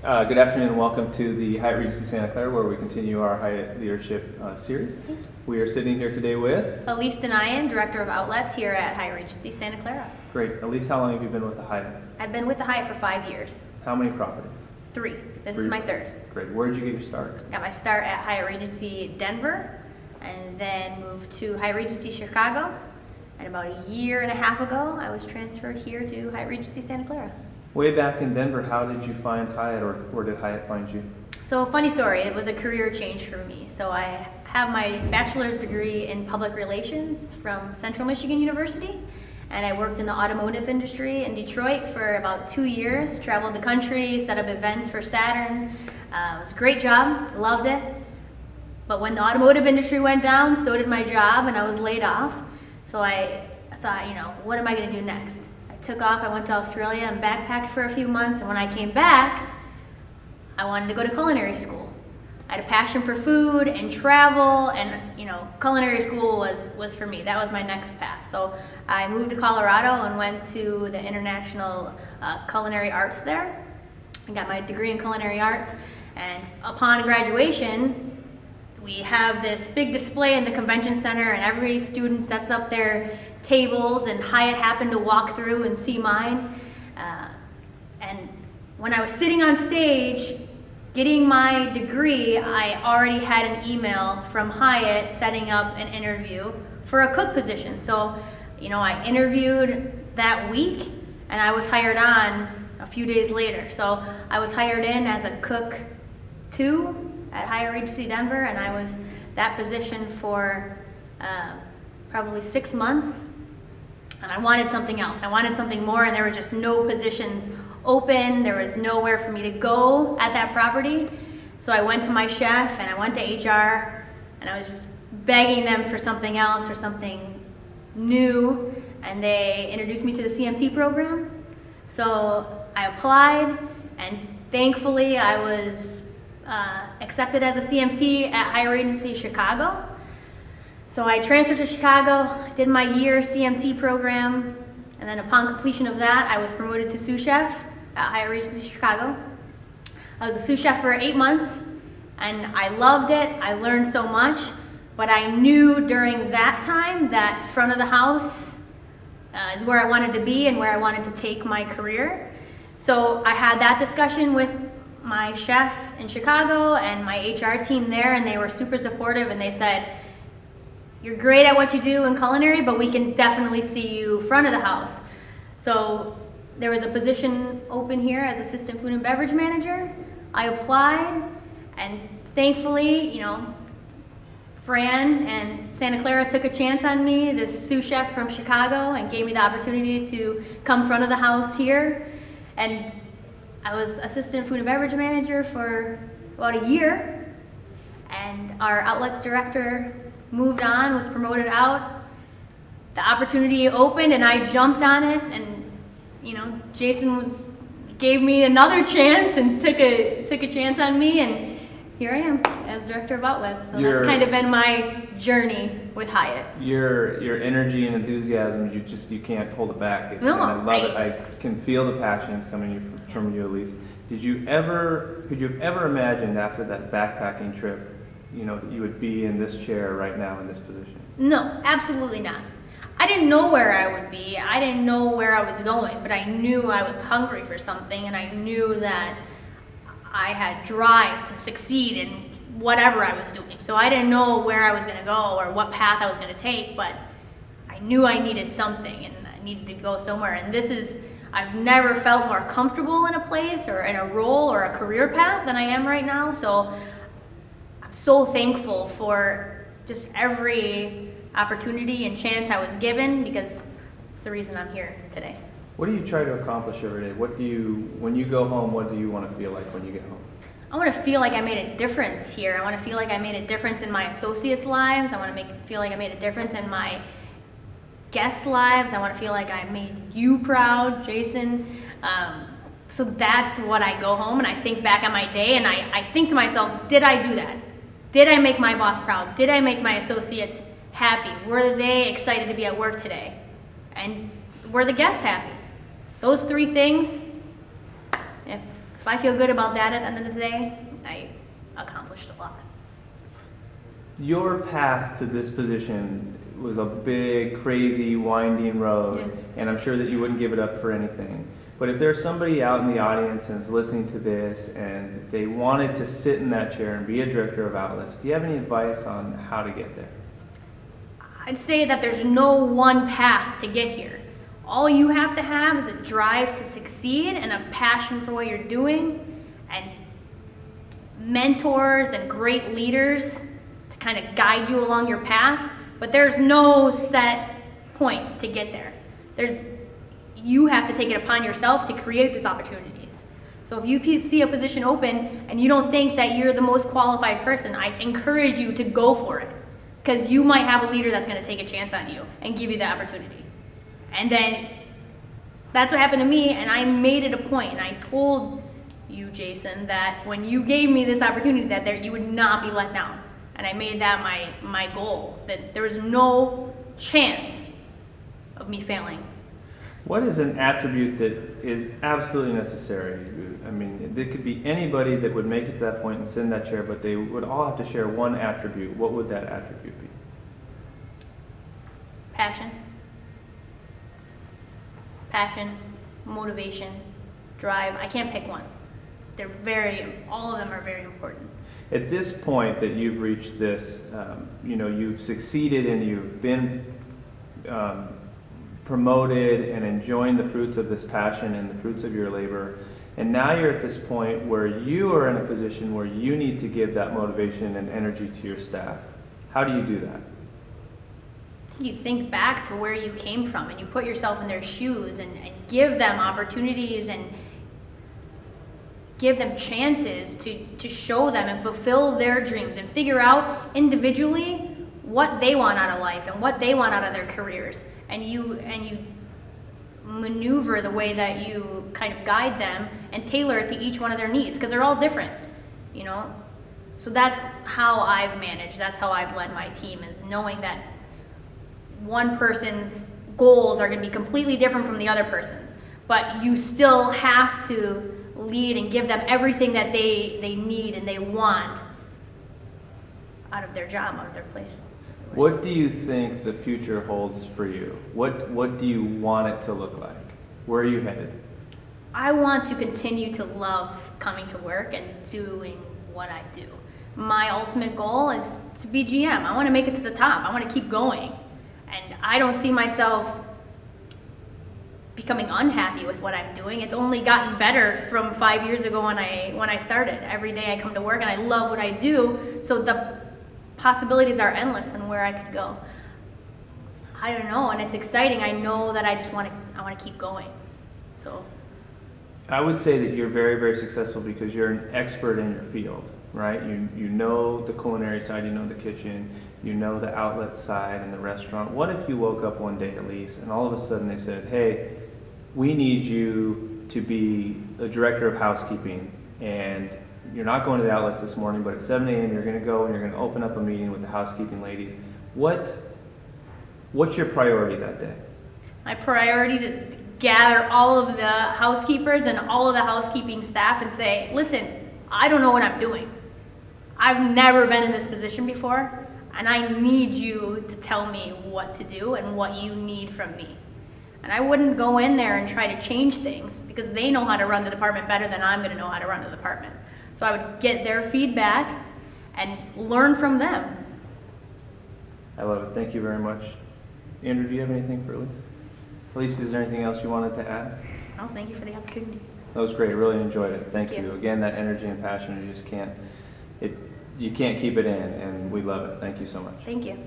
Good afternoon and welcome to the Hyatt Regency Santa Clara, where we continue our Hyatt Leadership series. We are sitting here today with Elise, Denyon, Director of Outlets here at Hyatt Regency Santa Clara. Great. Elise, how long have you been with the Hyatt? I've been with the Hyatt for 5 years. How many properties? 3. This is Three. my 3rd. Great. Where did you get your start? Got my start at Hyatt Regency Denver, and then moved to Hyatt Regency Chicago. And about a year and a half ago, I was transferred here to Hyatt Regency Santa Clara. Way back in Denver, how did you find Hyatt, or did Hyatt find you? So, funny story, it was a career change for me. So I have my bachelor's degree in public relations from Central Michigan University, and I worked in the automotive industry in Detroit for about 2 years, traveled the country, set up events for Saturn. It was a great job, loved it. But when the automotive industry went down, so did my job, and I was laid off. So I thought, what am I gonna do next? I took off, I went to Australia and backpacked for a few months, and when I came back, I wanted to go to culinary school. I had a passion for food and travel, and culinary school was for me. That was my next path. So I moved to Colorado and went to the International Culinary Arts there. I got my degree in culinary arts, and upon graduation, we have this big display in the convention center, and every student sets up their tables, and Hyatt happened to walk through and see mine. And when I was sitting on stage getting my degree, I already had an email from Hyatt setting up an interview for a cook position. So, I interviewed that week, and I was hired on a few days later. So I was hired in as a cook 2 at Hyatt Regency Denver, and I was that position for probably 6 months. And I wanted something else. I wanted something more, and there were just no positions open. There was nowhere for me to go at that property. So I went to my chef and I went to HR, and I was just begging them for something else or something new, and they introduced me to the CMT program. So I applied, and thankfully I was accepted as a CMT at Hyatt Regency Chicago. So I transferred to Chicago, did my year CMT program, and then upon completion of that, I was promoted to sous chef at Hyatt Regency Chicago. I was a sous chef for 8 months, and I loved it. I learned so much, but I knew during that time that front of the house is where I wanted to be and where I wanted to take my career. So I had that discussion with my chef in Chicago and my HR team there, and they were super supportive, and they said, "You're great at what you do in culinary, but we can definitely see you front of the house." So there was a position open here as assistant food and beverage manager. I applied, and thankfully, Fran and Santa Clara took a chance on me, this sous chef from Chicago, and gave me the opportunity to come front of the house here. And I was assistant food and beverage manager for about a year, and our outlets director moved on, was promoted out. The opportunity opened, and I jumped on it, and Jason gave me another chance and took a chance on me, and here I am as director of outlets. So that's kind of been my journey with Hyatt. Your energy and enthusiasm, you can't hold it back. No, and I love it. I can feel the passion coming from you, Elise. Could you have ever imagined after that backpacking trip, that you would be in this chair right now in this position? No, absolutely not. I didn't know where I would be. I didn't know where I was going, but I knew I was hungry for something, and I knew that I had drive to succeed in whatever I was doing. So I didn't know where I was going to go or what path I was going to take, but I knew I needed something, and I needed to go somewhere. And I've never felt more comfortable in a place or in a role or a career path than I am right now. So I'm so thankful for just every opportunity and chance I was given, because it's the reason I'm here today. What do you try to accomplish every day? When you go home, what do you want to feel like when you get home? I want to feel like I made a difference here. I want to feel like I made a difference in my associates' lives. I want to feel like I made a difference in my guests' lives. I want to feel like I made you proud, Jason. So that's what I go home, and I think back on my day, and I think to myself, did I do that? Did I make my boss proud? Did I make my associates happy? Were they excited to be at work today? And were the guests happy? Those 3 things, if if I feel good about that at the end of the day, I accomplished a lot. Your path to this position was a big, crazy, winding road, Yeah. and I'm sure that you wouldn't give it up for anything. But if there's somebody out in the audience and is listening to this and they wanted to sit in that chair and be a director of outlets, do you have any advice on how to get there? I'd say that there's no one path to get here. All you have to have is a drive to succeed and a passion for what you're doing, and mentors and great leaders to kind of guide you along your path. But there's no set points to get there. You have to take it upon yourself to create these opportunities. So if you see a position open and you don't think that you're the most qualified person, I encourage you to go for it, because you might have a leader that's going to take a chance on you and give you the opportunity. And then that's what happened to me, and I made it a point, and I told you, Jason, that when you gave me this opportunity, that you would not be let down. And I made that my goal, that there was no chance of me failing. What is an attribute that is absolutely necessary? I mean, there could be anybody that would make it to that point and sit in that chair, but they would all have to share one attribute. What would that attribute be? Passion. Passion, motivation, drive. I can't pick one. All of them are very important. At this point that you've reached this, you've succeeded and you've been promoted and enjoying the fruits of this passion and the fruits of your labor. And now you're at this point where you are in a position where you need to give that motivation and energy to your staff. How do you do that? You think back to where you came from and you put yourself in their shoes and give them opportunities and give them chances to show them and fulfill their dreams and figure out individually what they want out of life and what they want out of their careers. And you maneuver the way that you kind of guide them and tailor it to each one of their needs, because they're all different, So that's how I've managed. That's how I've led my team, is knowing that one person's goals are going to be completely different from the other person's, but you still have to lead and give them everything that they need and they want out of their job, out of their place. What do you think the future holds for you? What do you want it to look like? Where are you headed? I want to continue to love coming to work and doing what I do. My ultimate goal is to be GM. I want to make it to the top. I want to keep going. And I don't see myself becoming unhappy with what I'm doing. It's only gotten better from 5 years ago when I started. Every day I come to work and I love what I do, so the possibilities are endless and where I could go. I don't know, and it's exciting. I know that I want to keep going. So I would say that you're very, very successful because you're an expert in your field, right? You know the culinary side, you know the kitchen, you know the outlet side and the restaurant. What if you woke up one day, Elise, and all of a sudden they said, hey, we need you to be a director of housekeeping, and you're not going to the outlets this morning, but at 7 a.m. you're going to go and you're going to open up a meeting with the housekeeping ladies. What's your priority that day? my priority is to gather all of the housekeepers and all of the housekeeping staff and say, listen, I don't know what I'm doing. I've never been in this position before, and I need you to tell me what to do and what you need from me. And I wouldn't go in there and try to change things because they know how to run the department better than I'm going to know how to run the department. So I would get their feedback and learn from them. I love it. Thank you very much. Andrew, do you have anything for Elise? Elise, is there anything else you wanted to add? Oh, thank you for the opportunity. That was great. Really enjoyed it. Thank Thank you. you. Again, that energy and passion, you can't keep it in, and we love it. Thank you so much. Thank you.